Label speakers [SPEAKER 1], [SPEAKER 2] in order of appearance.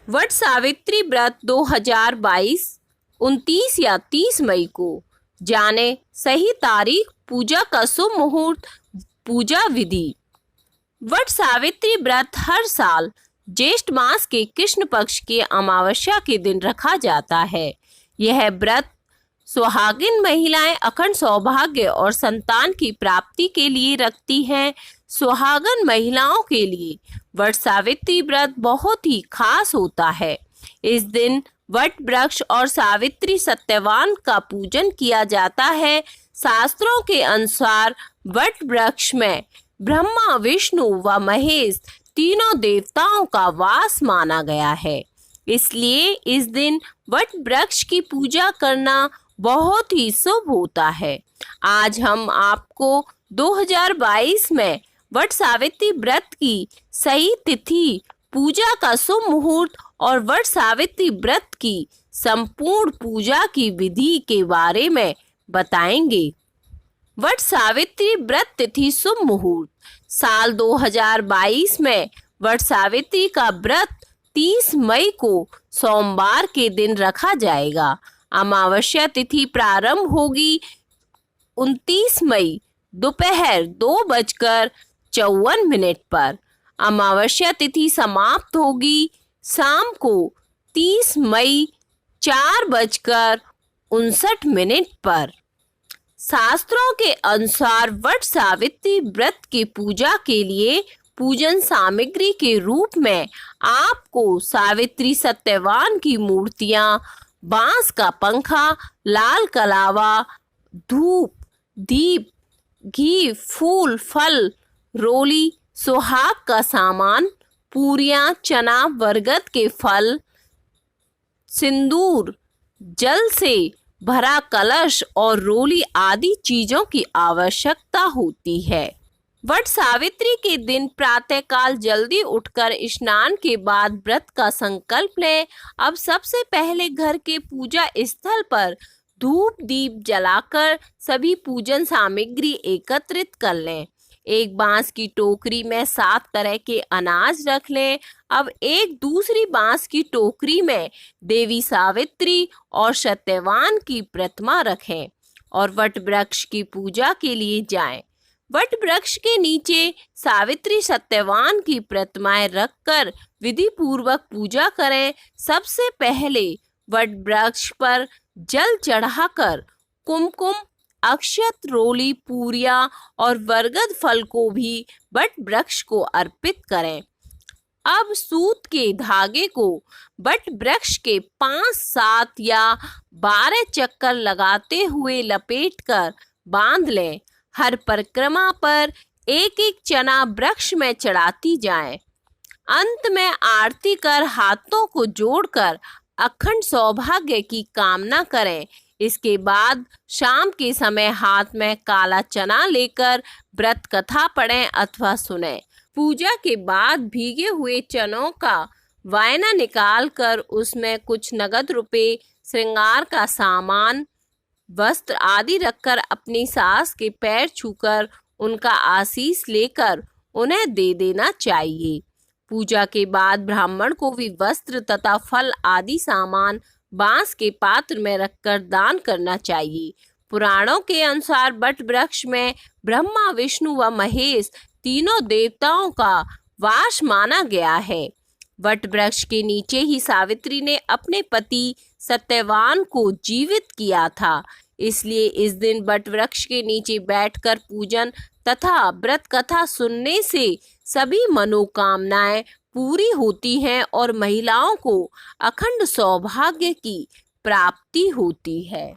[SPEAKER 1] वट सावित्री व्रत 2022 29 या 30 मई को। जाने सही तारीख, पूजा का शुभ मुहूर्त, पूजा विधि। वट सावित्री व्रत हर साल ज्येष्ठ मास के कृष्ण पक्ष के अमावस्या के दिन रखा जाता है। यह व्रत सुहागिन महिलाएं अखंड सौभाग्य और संतान की प्राप्ति के लिए रखती हैं। सुहागन महिलाओं के लिए वट सावित्री व्रत बहुत ही खास होता है। इस दिन वट वृक्ष और सावित्री सत्यवान का पूजन किया जाता है। शास्त्रों के अनुसार वट वृक्ष में ब्रह्मा, विष्णु व महेश तीनों देवताओं का वास माना गया है। इसलिए इस दिन वट वृक्ष की पूजा करना बहुत ही शुभ होता है। आज हम आपको 2022 में वट सावित्री व्रत की सही तिथि, पूजा का शुभ मुहूर्त और वट सावित्री व्रत की संपूर्ण पूजा की विधि के बारे में बताएंगे। वट सावित्री व्रत तिथि, शुभ मुहूर्त। साल 2022 में वट सावित्री का व्रत 30 मई को सोमवार के दिन रखा जाएगा। अमावस्या तिथि प्रारंभ होगी 29 मई दोपहर 2:54 पर। अमावस्या तिथि समाप्त होगी शाम को 30 मई 4:59 पर। शास्त्रों के अनुसार वट सावित्री व्रत की पूजा के लिए पूजन सामग्री के रूप में आपको सावित्री सत्यवान की मूर्तियां, बांस का पंखा, लाल कलावा, धूप, दीप, घी, फूल, फल, रोली, सुहाग का सामान, पूरियां, चना, बरगद के फल, सिंदूर, जल से भरा कलश और रोली आदि चीजों की आवश्यकता होती है। वट सावित्री के दिन प्रातःकाल जल्दी उठकर स्नान के बाद व्रत का संकल्प लें। अब सबसे पहले घर के पूजा स्थल पर धूप दीप जलाकर सभी पूजन सामग्री एकत्रित कर लें। एक बांस की टोकरी में 7 तरह के अनाज रख लें। अब एक दूसरी बांस की टोकरी में देवी सावित्री और सत्यवान की प्रतिमा रखें और वट वृक्ष की पूजा के लिए जाएं। वट वृक्ष के नीचे सावित्री सत्यवान की प्रतिमाएं रखकर विधि पूर्वक पूजा करें। सबसे पहले वट वृक्ष पर जल चढ़ाकर कुमकुम, अक्षत, रोली, पूरियां और बरगद फल को भी वट वृक्ष को अर्पित करें। अब सूत के धागे को वट वृक्ष के 5, 7 या 12 चक्कर लगाते हुए लपेटकर बांध लें। हर परिक्रमा पर एक एक चना वृक्ष में चढ़ाती जाएं। अंत में आरती कर हाथों को जोड़कर अखंड सौभाग्य की कामना करें। इसके बाद शाम के समय हाथ में काला चना लेकर व्रत कथा पढ़ें अथवा सुनें। पूजा के बाद भीगे हुए चनों का वायना निकालकर उसमें कुछ नगद रुपए, श्रृंगार का सामान, वस्त्र आदि रखकर अपनी सास के पैर छूकर उनका आशीष लेकर उन्हें दे देना चाहिए। पूजा के बाद ब्राह्मण को भी वस्त्र तथा फल आदि सामान बांस के पात्र में रखकर दान करना चाहिए। पुराणों के अनुसार वट वृक्ष में ब्रह्मा, विष्णु व महेश तीनों देवताओं का वास माना गया है। वट वृक्ष के नीचे ही सावित्री ने अपने पति सत्यवान को जीवित किया था। इसलिए इस दिन वट वृक्ष के नीचे बैठकर पूजन तथा व्रत कथा सुनने से सभी मनोकामनाएं पूरी होती हैं और महिलाओं को अखंड सौभाग्य की प्राप्ति होती है।